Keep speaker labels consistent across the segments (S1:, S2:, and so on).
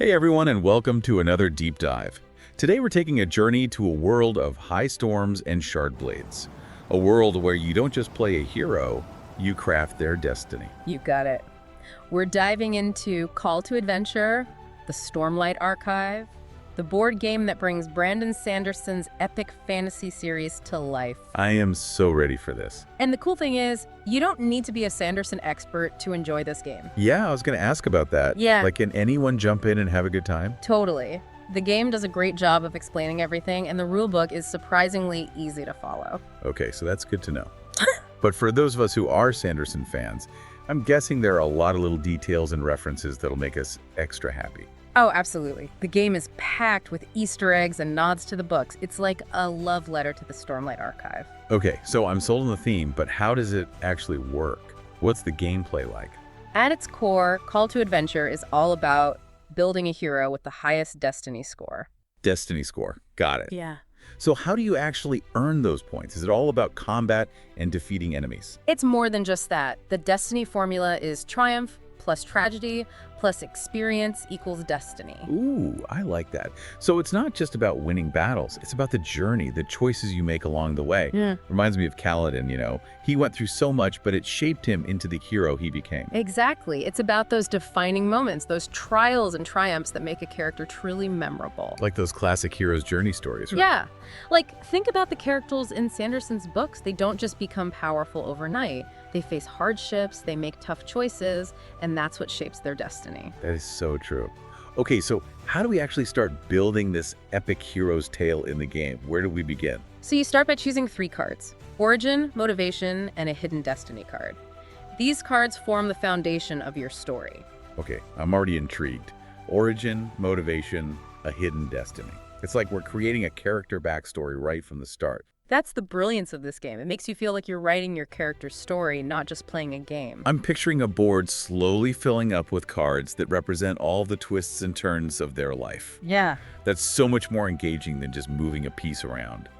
S1: Hey everyone, and welcome to another deep dive. Today we're taking a journey to a world of high storms and shard blades. A world where you don't just play a hero, you craft their destiny.
S2: You got it. We're diving into Call to Adventure, the Stormlight Archive, the board game that brings Brandon Sanderson's epic fantasy series to life.
S1: I am so ready for this.
S2: And the cool thing is, you don't need to be a Sanderson expert to enjoy this game.
S1: Yeah, I was going to ask about that.
S2: Yeah.
S1: Like, can anyone jump in and have a good time?
S2: Totally. The game does a great job of explaining everything, and the rulebook is surprisingly easy to follow.
S1: Okay, so that's good to know. But for those of us who are Sanderson fans, I'm guessing there are a lot of little details and references that'll make us extra happy.
S2: Oh, absolutely. The game is packed with Easter eggs and nods to the books. It's like a love letter to the Stormlight Archive.
S1: Okay, so I'm sold on the theme, but how does it actually work? What's the gameplay like?
S2: At its core, Call to Adventure is all about building a hero with the highest destiny score.
S1: Destiny score. Got it.
S2: Yeah.
S1: So how do you actually earn those points? Is it all about combat and defeating enemies?
S2: It's more than just that. The destiny formula is triumph plus tragedy plus experience equals destiny.
S1: Ooh, I like that. So it's not just about winning battles. It's about the journey, the choices you make along the way.
S2: Yeah.
S1: Reminds me of Kaladin, you know. He went through so much, but it shaped him into the hero he became.
S2: Exactly. It's about those defining moments, those trials and triumphs that make a character truly memorable.
S1: Like those classic hero's journey stories, right?
S2: Yeah. Like, think about the characters in Sanderson's books. They don't just become powerful overnight. They face hardships, they make tough choices, and that's what shapes their destiny.
S1: That is so true. Okay, so how do we actually start building this epic hero's tale in the game? Where do we begin?
S2: So you start by choosing 3 cards: Origin, Motivation, and a Hidden Destiny card. These cards form the foundation of your story.
S1: Okay, I'm already intrigued. Origin, motivation, a hidden destiny. It's like we're creating a character backstory right from the start.
S2: That's the brilliance of this game. It makes you feel like you're writing your character's story, not just playing a game.
S1: I'm picturing a board slowly filling up with cards that represent all the twists and turns of their life.
S2: Yeah.
S1: That's so much more engaging than just moving a piece around.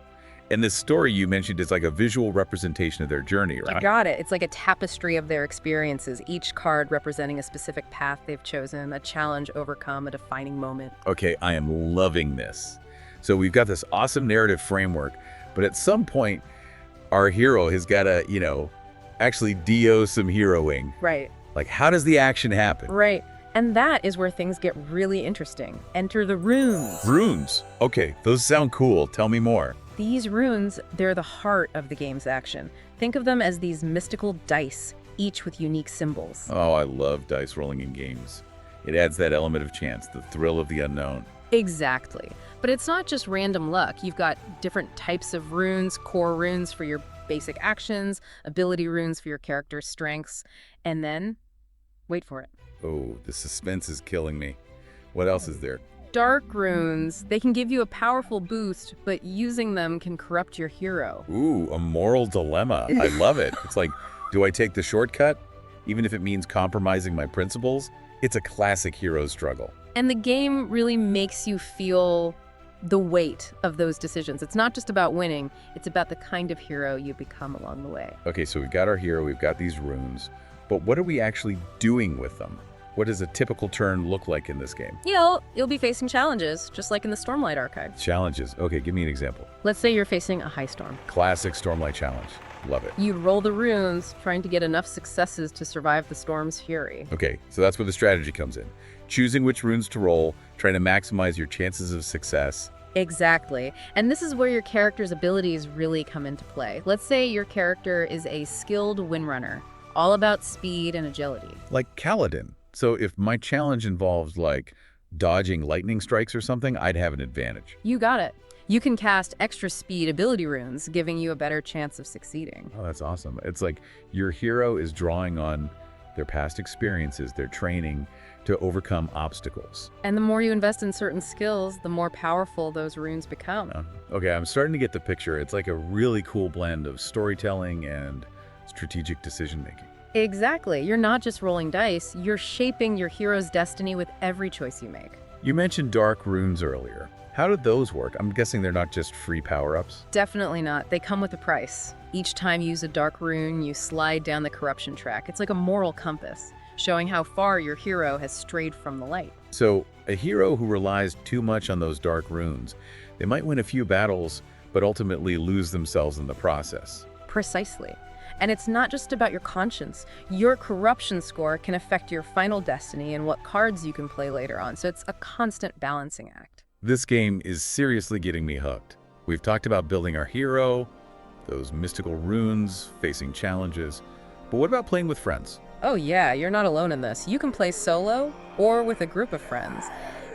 S1: And this story you mentioned is like a visual representation of their journey, right?
S2: You got it. It's like a tapestry of their experiences, each card representing a specific path they've chosen, a challenge overcome, a defining moment.
S1: Okay, I am loving this. So we've got this awesome narrative framework, but at some point, our hero has got to, actually do some heroing.
S2: Right.
S1: Like, how does the action happen?
S2: Right. And that is where things get really interesting. Enter the runes.
S1: Runes. Okay, those sound cool. Tell me more.
S2: These runes, they're the heart of the game's action. Think of them as these mystical dice, each with unique symbols.
S1: Oh, I love dice rolling in games. It adds that element of chance, the thrill of the unknown.
S2: Exactly. But it's not just random luck. You've got different types of runes, core runes for your basic actions, ability runes for your character's strengths, and then, wait for it,
S1: Oh, the suspense is killing me. What else is there?
S2: dark runes. They can give you a powerful boost, but using them can corrupt your hero.
S1: Ooh, a moral dilemma. I love it. It's like, do I take the shortcut, even if it means compromising my principles? It's a classic hero struggle.
S2: And the game really makes you feel the weight of those decisions. It's not just about winning, it's about the kind of hero you become along the way.
S1: Okay, so we've got our hero, we've got these runes, but what are we actually doing with them? What does a typical turn look like in this game?
S2: You'll be facing challenges, just like in the Stormlight Archive.
S1: Challenges. Okay, give me an example.
S2: Let's say you're facing a high storm.
S1: Classic Stormlight challenge. Love it.
S2: You roll the runes, trying to get enough successes to survive the storm's fury.
S1: Okay, so that's where the strategy comes in. Choosing which runes to roll, trying to maximize your chances of success.
S2: Exactly. And this is where your character's abilities really come into play. Let's say your character is a skilled windrunner, all about speed and agility.
S1: Like Kaladin. So if my challenge involves like dodging lightning strikes or something, I'd have an advantage.
S2: You got it. You can cast extra speed ability runes, giving you a better chance of succeeding.
S1: Oh, that's awesome. It's like your hero is drawing on their past experiences, their training to overcome obstacles.
S2: And the more you invest in certain skills, the more powerful those runes become.
S1: Okay, I'm starting to get the picture. It's like a really cool blend of storytelling and strategic decision-making.
S2: Exactly. You're not just rolling dice, you're shaping your hero's destiny with every choice you make.
S1: You mentioned dark runes earlier. How did those work? I'm guessing they're not just free power-ups.
S2: Definitely not. They come with a price. Each time you use a dark rune, you slide down the corruption track. It's like a moral compass. showing how far your hero has strayed from the light.
S1: So, a hero who relies too much on those dark runes, they might win a few battles, but ultimately lose themselves in the process.
S2: Precisely. And it's not just about your conscience. Your corruption score can affect your final destiny and what cards you can play later on, so it's a constant balancing act.
S1: This game is seriously getting me hooked. We've talked about building our hero, those mystical runes, facing challenges, but what about playing with friends?
S2: Oh yeah, you're not alone in this. You can play solo or with a group of friends.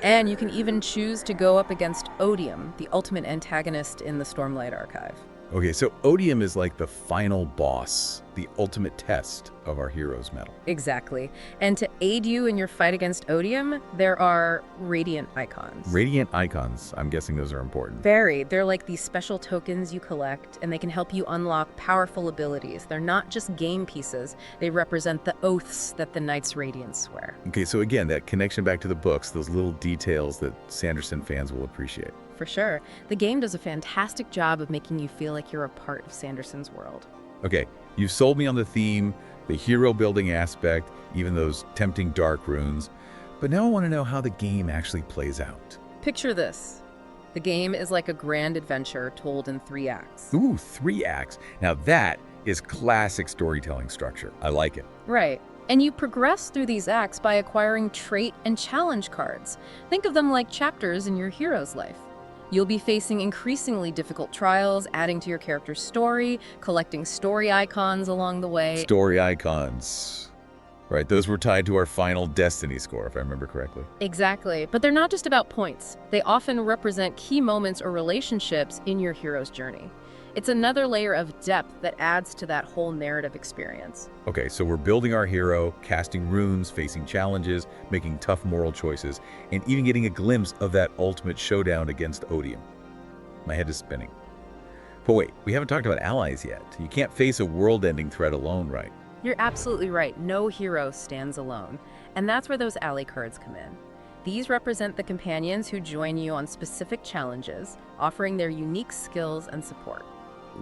S2: And you can even choose to go up against Odium, the ultimate antagonist in the Stormlight Archive.
S1: Okay, so Odium is like the final boss, the ultimate test of our hero's mettle.
S2: Exactly. And to aid you in your fight against Odium, there are radiant icons.
S1: Radiant icons, I'm guessing those are important.
S2: Very. They're like these special tokens you collect, and they can help you unlock powerful abilities. They're not just game pieces. They represent the oaths that the Knights Radiant swear.
S1: Okay, so again, that connection back to the books, those little details that Sanderson fans will appreciate.
S2: For sure. The game does a fantastic job of making you feel like you're a part of Sanderson's world.
S1: Okay, you've sold me on the theme, the hero building aspect, even those tempting dark runes, but now I want to know how the game actually plays out.
S2: Picture this. The game is like a grand adventure told in 3 acts.
S1: Ooh, 3 acts. Now that is classic storytelling structure. I like it.
S2: Right. And you progress through these acts by acquiring trait and challenge cards. Think of them like chapters in your hero's life. You'll be facing increasingly difficult trials, adding to your character's story, collecting story icons along the way.
S1: Story icons. Right, those were tied to our final destiny score, if I remember correctly.
S2: Exactly, but they're not just about points. They often represent key moments or relationships in your hero's journey. It's another layer of depth that adds to that whole narrative experience.
S1: Okay, so we're building our hero, casting runes, facing challenges, making tough moral choices, and even getting a glimpse of that ultimate showdown against Odium. My head is spinning. But wait, we haven't talked about allies yet. You can't face a world-ending threat alone, right?
S2: You're absolutely right. No hero stands alone. And that's where those ally cards come in. These represent the companions who join you on specific challenges, offering their unique skills and support.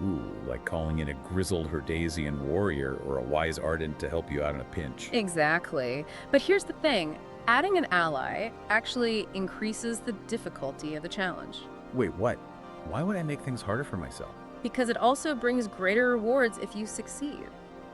S1: Ooh, like calling in a grizzled Herdasian warrior or a wise ardent to help you out in a pinch.
S2: Exactly. But here's the thing. Adding an ally actually increases the difficulty of the challenge.
S1: Wait, what? Why would I make things harder for myself?
S2: Because it also brings greater rewards if you succeed.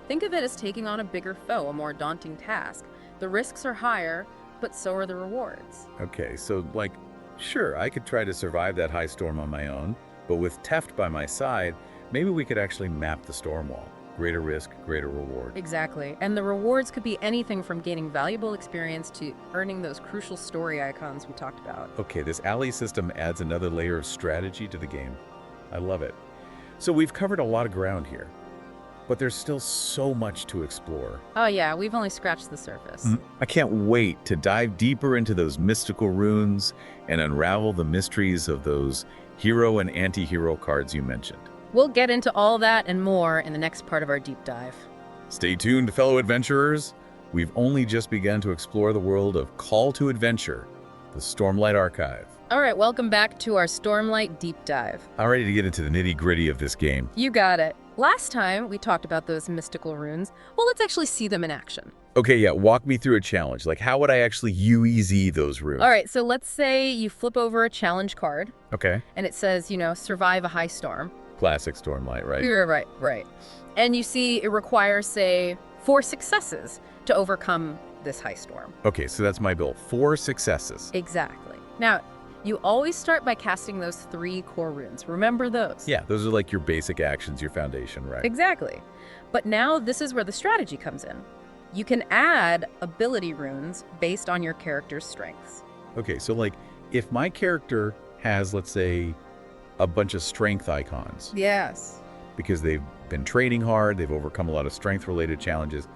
S2: Think of it as taking on a bigger foe, a more daunting task. The risks are higher, but so are the rewards.
S1: Okay, so like, sure, I could try to survive that high storm on my own, but with Teft by my side, maybe we could actually map the storm wall. Greater risk, greater reward.
S2: Exactly. And the rewards could be anything from gaining valuable experience to earning those crucial story icons we talked about.
S1: Okay, this ally system adds another layer of strategy to the game. I love it. So we've covered a lot of ground here, but there's still so much to explore.
S2: Oh yeah, we've only scratched the surface.
S1: I can't wait to dive deeper into those mystical runes and unravel the mysteries of those hero and anti-hero cards you mentioned.
S2: We'll get into all that and more in the next part of our deep dive.
S1: Stay tuned, fellow adventurers. We've only just begun to explore the world of Call to Adventure, the Stormlight Archive.
S2: All right, welcome back to our Stormlight deep dive.
S1: I'm ready to get into the nitty-gritty of this game.
S2: You got it. Last time we talked about those mystical runes. Well, let's actually see them in action.
S1: Okay, yeah, walk me through a challenge. Like, how would I actually UEZ those runes?
S2: All right, so let's say you flip over a challenge card.
S1: Okay.
S2: And it says, survive a high storm.
S1: Classic Stormlight, right?
S2: You're right. And you see it requires, say, 4 successes to overcome this high storm.
S1: Okay, so that's my bill. 4 successes.
S2: Exactly. Now, you always start by casting those 3 core runes. Remember those?
S1: Yeah, those are like your basic actions, your foundation, right?
S2: Exactly. But now this is where the strategy comes in. You can add ability runes based on your character's strengths.
S1: Okay, so like, if my character has, let's say, a bunch of strength icons.
S2: Yes.
S1: Because they've been training hard, they've overcome a lot of strength-related challenges,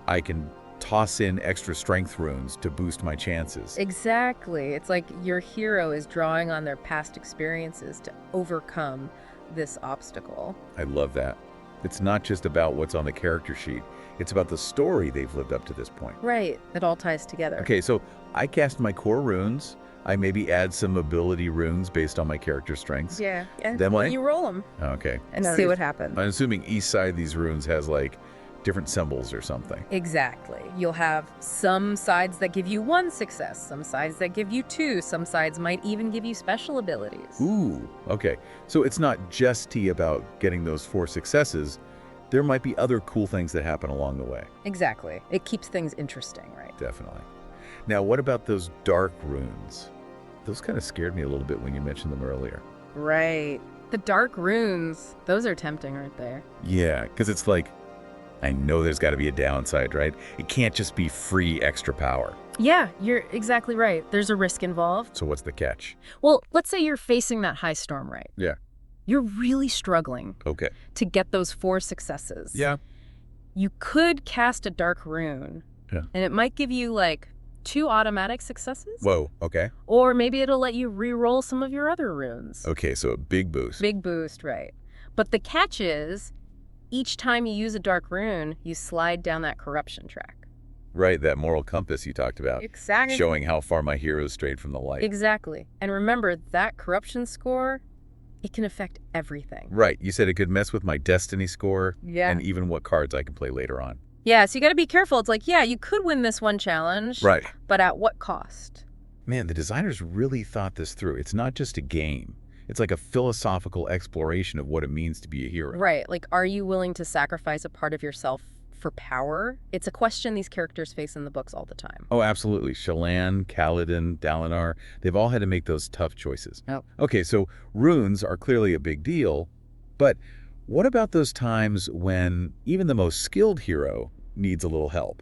S1: I can toss in extra strength runes to boost my chances.
S2: Exactly. It's like your hero is drawing on their past experiences to overcome this obstacle.
S1: I love that. It's not just about what's on the character sheet. It's about the story they've lived up to this point.
S2: Right. It all ties together.
S1: Okay, so I cast my core runes. I maybe add some ability runes based on my character strengths.
S2: Yeah. And
S1: then what?
S2: you roll them.
S1: Okay.
S2: And see what happens.
S1: I'm assuming each side of these runes has like different symbols or something.
S2: Exactly. You'll have some sides that give you 1 success, some sides that give you 2, some sides might even give you special abilities.
S1: Ooh, okay. So it's not just about getting those 4 successes. There might be other cool things that happen along the way.
S2: Exactly. It keeps things interesting, right?
S1: Definitely. Now, what about those dark runes? Those kind of scared me a little bit when you mentioned them earlier.
S2: Right. The dark runes, those are tempting, aren't they?
S1: Yeah, because it's like, I know there's got to be a downside, right? It can't just be free extra power.
S2: Yeah, you're exactly right. There's a risk involved.
S1: So what's the catch?
S2: Well, let's say you're facing that high storm, right?
S1: Yeah.
S2: You're really struggling
S1: Okay.
S2: to get those 4 successes.
S1: Yeah.
S2: You could cast a dark rune.
S1: Yeah.
S2: And it might give you like 2 automatic successes.
S1: Whoa, okay.
S2: Or maybe it'll let you re-roll some of your other runes.
S1: Okay, so a big boost.
S2: Big boost, right. But the catch is, each time you use a dark rune, you slide down that corruption track.
S1: Right, that moral compass you talked about.
S2: Exactly.
S1: Showing how far my heroes strayed from the light.
S2: Exactly. And remember, that corruption score, it can affect everything.
S1: Right, you said it could mess with my destiny score.
S2: Yeah.
S1: And even what cards I can play later on.
S2: Yeah, so you got to be careful. It's like, yeah, you could win this one challenge.
S1: Right.
S2: But at what cost?
S1: Man, the designers really thought this through. It's not just a game. It's like a philosophical exploration of what it means to be a hero.
S2: Right. Like, are you willing to sacrifice a part of yourself for power? It's a question these characters face in the books all the time.
S1: Oh, absolutely. Shallan, Kaladin, Dalinar, they've all had to make those tough choices.
S2: Oh.
S1: Okay, so runes are clearly a big deal, but what about those times when even the most skilled hero needs a little help?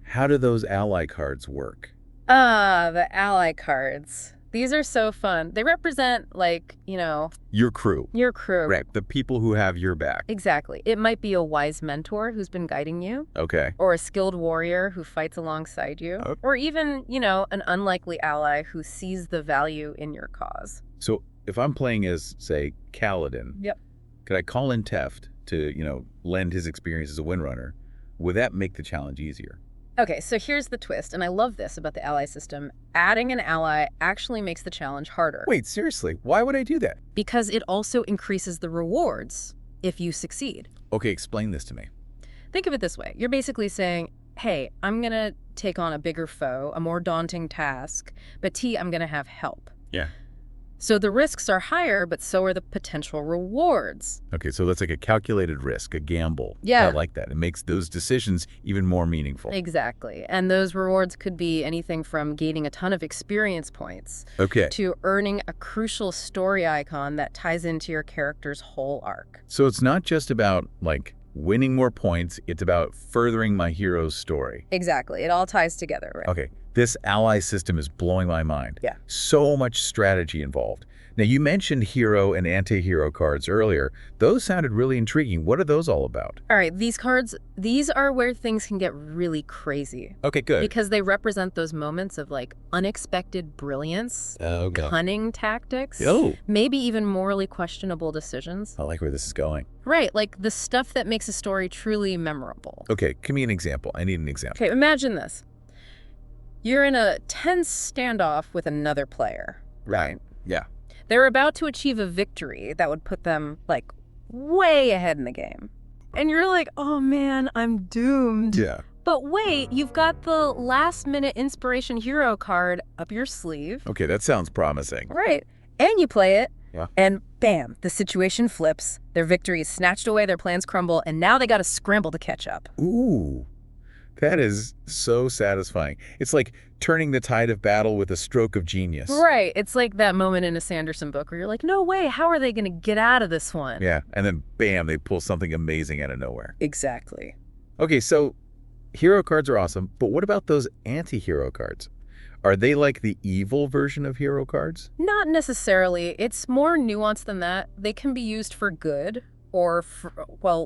S1: How do those ally cards work?
S2: The ally cards. These are so fun. They represent, like,
S1: Your crew.
S2: your crew.
S1: Right, the people who have your back.
S2: Exactly. It might be a wise mentor who's been guiding you,
S1: Okay.
S2: or a skilled warrior who fights alongside you,
S1: Okay.
S2: or even, an unlikely ally who sees the value in your cause.
S1: So if I'm playing as, say, Kaladin,
S2: Yep.
S1: could I call in Teft to, lend his experience as a windrunner? Would that make the challenge easier?
S2: Okay, so here's the twist, and I love this about the ally system. Adding an ally actually makes the challenge harder.
S1: Wait, seriously, why would I do that?
S2: Because it also increases the rewards if you succeed.
S1: Okay, explain this to me.
S2: Think of it this way. You're basically saying, hey, I'm going to take on a bigger foe, a more daunting task, but T, I'm going to have help.
S1: Yeah.
S2: So the risks are higher, but so are the potential rewards.
S1: Okay, so that's like a calculated risk, a gamble.
S2: Yeah.
S1: I like that. It makes those decisions even more meaningful.
S2: Exactly. And those rewards could be anything from gaining a ton of experience points
S1: Okay.
S2: to earning a crucial story icon that ties into your character's whole arc.
S1: So it's not just about, winning more points. It's about furthering my hero's story.
S2: Exactly. It all ties together, right?
S1: Okay, this ally system is blowing my mind.
S2: Yeah.
S1: So much strategy involved. Now, you mentioned hero and anti-hero cards earlier. Those sounded really intriguing. What are those all about?
S2: All right, these cards, these are where things can get really crazy.
S1: Okay, good.
S2: Because they represent those moments of unexpected brilliance, cunning tactics, maybe even morally questionable decisions.
S1: I like where this is going.
S2: Right, like the stuff that makes a story truly memorable.
S1: Okay, give me an example. I need an example.
S2: Okay, imagine this. You're in a tense standoff with another player, right?
S1: Yeah.
S2: They're about to achieve a victory that would put them, way ahead in the game. And you're like, oh man, I'm doomed.
S1: Yeah.
S2: But wait, you've got the last-minute inspiration hero card up your sleeve.
S1: Okay, that sounds promising.
S2: Right. And you play it.
S1: Yeah.
S2: And bam, the situation flips. Their victory is snatched away, their plans crumble, and now they got to scramble to catch up.
S1: Ooh, that is so satisfying. It's like turning the tide of battle with a stroke of genius.
S2: Right. It's like that moment in a Sanderson book where you're like, no way, how are they going to get out of this one?
S1: Yeah, and then bam, they pull something amazing out of nowhere.
S2: Exactly.
S1: Okay, so hero cards are awesome, but what about those anti-hero cards? Are they like the evil version of hero cards?
S2: Not necessarily. It's more nuanced than that. They can be used for good or,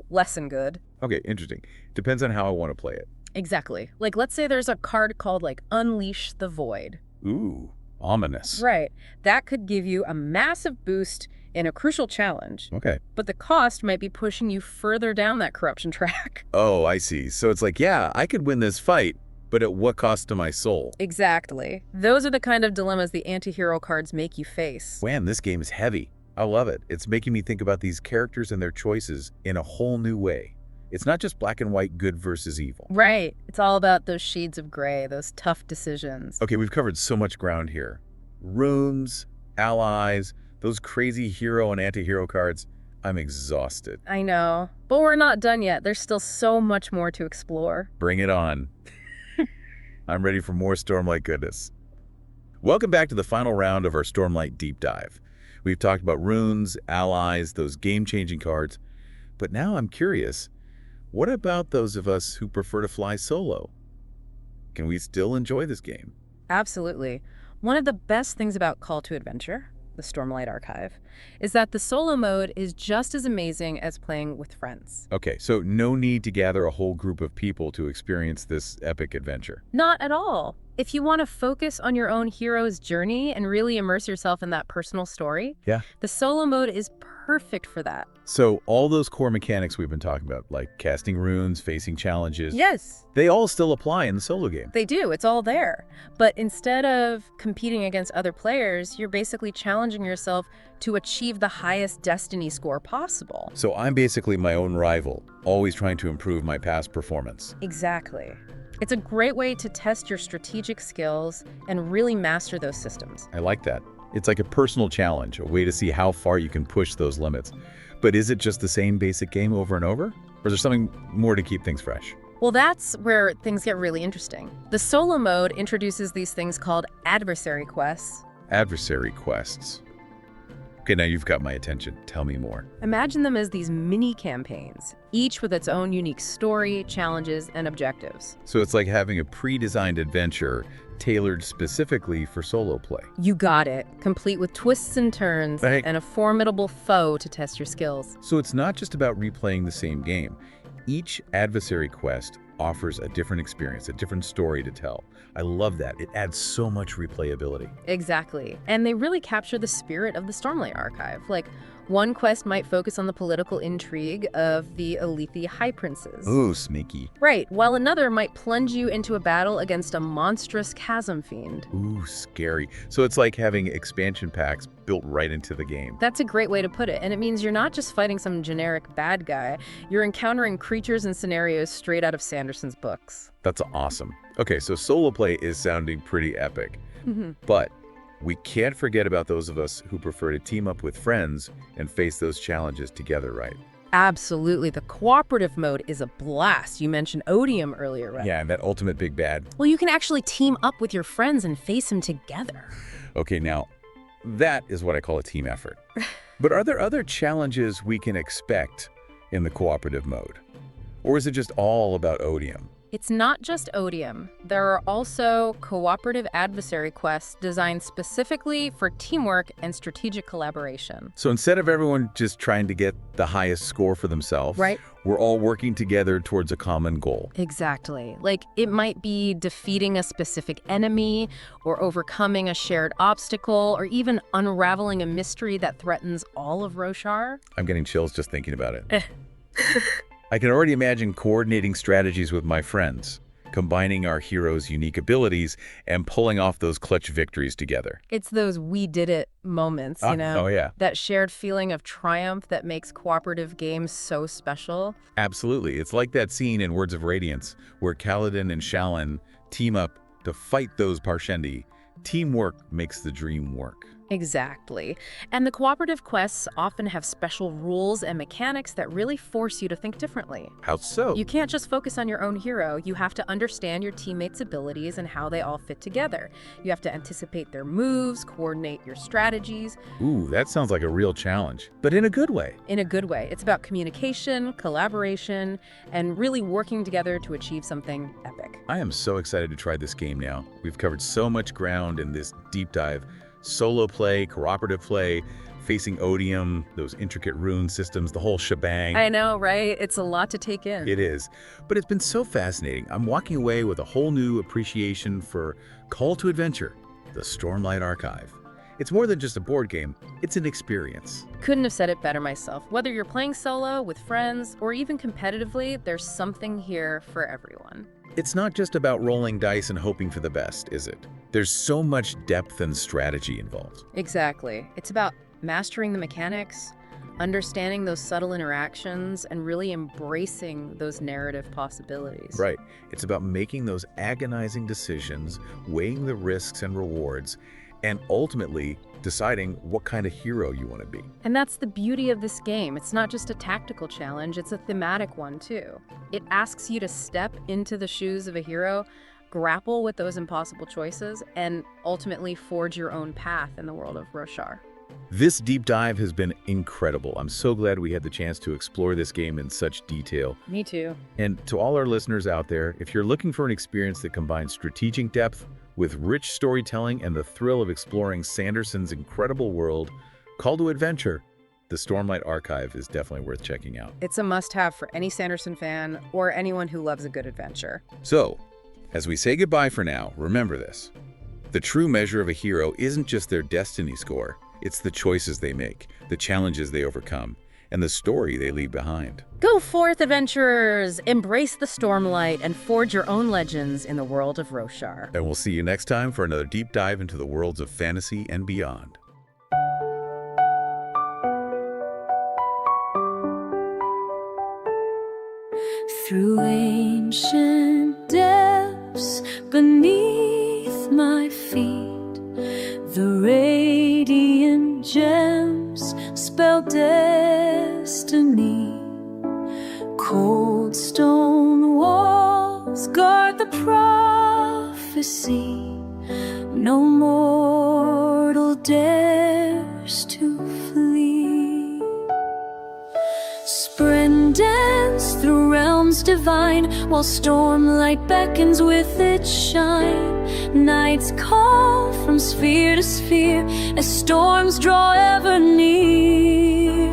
S2: less than good.
S1: Okay, interesting. Depends on how I want to play it.
S2: Exactly. Let's say there's a card called, Unleash the Void.
S1: Ooh, ominous.
S2: Right. That could give you a massive boost in a crucial challenge.
S1: Okay.
S2: But the cost might be pushing you further down that corruption track.
S1: Oh, I see. So it's like, yeah, I could win this fight, but at what cost to my soul?
S2: Exactly. Those are the kind of dilemmas the anti-hero cards make you face.
S1: Man, this game is heavy. I love it. It's making me think about these characters and their choices in a whole new way. It's not just black and white good versus evil.
S2: Right. It's all about those shades of gray, those tough decisions.
S1: Okay, we've covered so much ground here. Runes, allies, those crazy hero and anti-hero cards. I'm exhausted.
S2: I know, but we're not done yet. There's still so much more to explore.
S1: Bring it on. I'm ready for more Stormlight goodness. Welcome back to the final round of our Stormlight deep dive. We've talked about runes, allies, those game-changing cards. But now I'm curious, what about those of us who prefer to fly solo? Can we still enjoy this game?
S2: Absolutely. One of the best things about Call to Adventure, the Stormlight Archive, is that the solo mode is just as amazing as playing with friends.
S1: Okay, so no need to gather a whole group of people to experience this epic adventure.
S2: Not at all. If you want to focus on your own hero's journey and really immerse yourself in that personal story, the solo mode is perfect for that.
S1: So all those core mechanics we've been talking about, like casting runes, facing challenges,
S2: Yes,
S1: they all still apply in the solo game.
S2: they do. It's all there. But instead of competing against other players, you're basically challenging yourself to achieve the highest destiny score possible.
S1: So I'm basically my own rival, always trying to improve my past performance.
S2: Exactly. It's a great way to test your strategic skills and really master those systems.
S1: I like that. It's like a personal challenge, a way to see how far you can push those limits. But is it just the same basic game over and over? Or is there something more to keep things fresh?
S2: Well, that's where things get really interesting. The solo mode introduces these things called adversary quests.
S1: Adversary quests. Okay, now you've got my attention. Tell me more.
S2: Imagine them as these mini campaigns, each with its own unique story, challenges, and objectives.
S1: So it's like having a pre-designed adventure tailored specifically for solo play.
S2: You got it, complete with twists and turns
S1: Right.
S2: and a formidable foe to test your skills.
S1: So it's not just about replaying the same game. Each adversary quest offers a different experience, a different story to tell. I love that. It adds so much replayability.
S2: Exactly. And they really capture the spirit of the Stormlight Archive. Like, one quest might focus on the political intrigue of the Alethi High Princes.
S1: Ooh, sneaky.
S2: Right, while another might plunge you into a battle against a monstrous chasm fiend.
S1: Ooh, scary. So it's like having expansion packs built right into the game.
S2: That's a great way to put it, and it means you're not just fighting some generic bad guy, you're encountering creatures and scenarios straight out of Sanderson's books.
S1: That's awesome. Okay, so solo play is sounding pretty epic. But we can't forget about those of us who prefer to team up with friends and face those challenges together, right?
S2: Absolutely. The cooperative mode is a blast. You mentioned Odium earlier, right?
S1: Yeah, and that ultimate big bad.
S2: Well, you can actually team up with your friends and face him together.
S1: Okay, now, that is what I call a team effort. But are there other challenges we can expect in the cooperative mode? Or is it just all about Odium?
S2: It's not just Odium. There are also cooperative adversary quests designed specifically for teamwork and strategic collaboration.
S1: So instead of everyone just trying to get the highest score for themselves,
S2: Right.
S1: we're all working together towards a common goal.
S2: Exactly. Like, it might be defeating a specific enemy, or overcoming a shared obstacle, or even unraveling a mystery that threatens all of Roshar.
S1: I'm getting chills just thinking about it. I can already imagine coordinating strategies with my friends, combining our heroes' unique abilities, and pulling off those clutch victories together.
S2: It's those we did it moments, you know?
S1: Oh yeah,
S2: That shared feeling of triumph that makes cooperative games so special.
S1: absolutely. It's like that scene in Words of Radiance where Kaladin and Shallan team up to fight those Parshendi. Teamwork makes the dream work.
S2: Exactly. And the cooperative quests often have special rules and mechanics that really force you to think differently.
S1: How so?
S2: You can't just focus on your own hero. You have to understand your teammates' abilities and how they all fit together. You have to anticipate their moves, coordinate your strategies.
S1: Ooh, that sounds like a real challenge, but in a good way.
S2: In a good way. It's about communication, collaboration, and really working together to achieve something epic.
S1: I am so excited to try this game now. We've covered so much ground in this deep dive. Solo play, cooperative play, facing Odium, those intricate rune systems, the whole shebang.
S2: I know, right? It's a lot to take in.
S1: It is. But it's been so fascinating. I'm walking away with a whole new appreciation for Call to Adventure, the Stormlight Archive. It's more than just a board game, it's an experience.
S2: Couldn't have said it better myself. Whether you're playing solo, with friends, or even competitively, there's something here for everyone.
S1: It's not just about rolling dice and hoping for the best, is it? There's so much depth and strategy involved.
S2: Exactly. It's about mastering the mechanics, understanding those subtle interactions and really embracing those narrative possibilities.
S1: Right. It's about making those agonizing decisions, weighing the risks and rewards, and ultimately deciding what kind of hero you want to be.
S2: And that's the beauty of this game. It's not just a tactical challenge, it's a thematic one too. It asks you to step into the shoes of a hero, grapple with those impossible choices, and ultimately forge your own path in the world of Roshar.
S1: This deep dive has been incredible. I'm so glad we had the chance to explore this game in such detail.
S2: Me too.
S1: And to all our listeners out there, if you're looking for an experience that combines strategic depth with rich storytelling and the thrill of exploring Sanderson's incredible world, Call to Adventure, the Stormlight Archive is definitely worth checking out.
S2: It's a must-have for any Sanderson fan or anyone who loves a good adventure.
S1: So, as we say goodbye for now, remember this. The true measure of a hero isn't just their destiny score, it's the choices they make, the challenges they overcome, and the story they leave behind.
S2: Go forth, adventurers! Embrace the Stormlight and forge your own legends in the world of Roshar.
S1: And we'll see you next time for another deep dive into the worlds of fantasy and beyond.
S3: Through ancient depths beneath my feet, the radiant gems spell destiny. Cold stone walls guard the prophecy. No mortal dares to flee. Splendence through realms divine, while stormlight beckons with its shine. Nights call from sphere to sphere as storms draw ever near.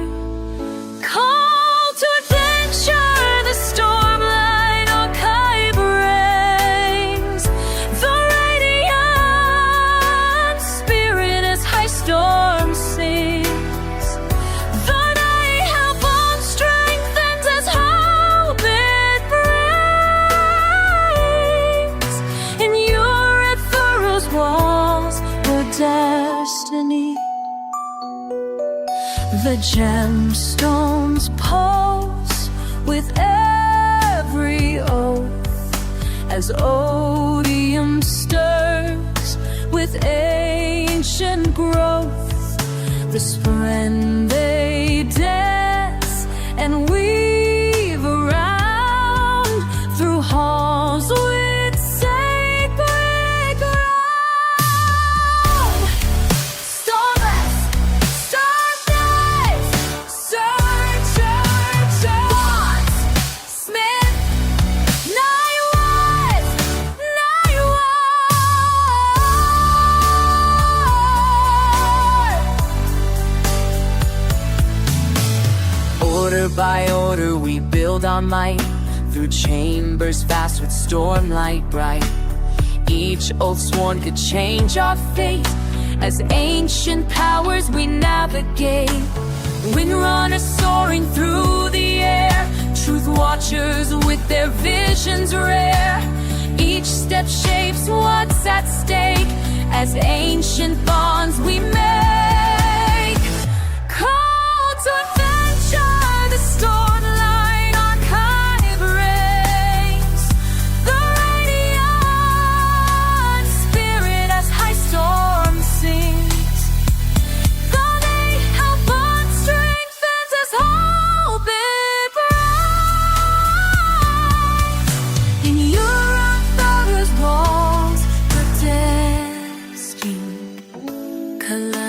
S3: Call to adventure, the Stormlight Archive brings the radiant spirit as high storm sings. The day help on strengthens as hope it brings. In your adverse walls were destiny. The gemstones pulse with every oath as Odium stirs with ancient growth. The spren they dance and weave around through halls with sacred ground. Stormlight, starlight, search, Wands, Smith, night wise. Order by order we build our might, through chambers vast with stormlight bright. Each oath sworn could change our fate, as ancient powers we navigate. Windrunners soaring through the air, truth watchers with their visions rare. Each step shapes what's at stake, as ancient bonds we make. Call to adventure, the Stormlight Archive brings the radiant spirit as high storm sings. The day help on strengthens as hope it bright. In your unthought walls, the destined collide.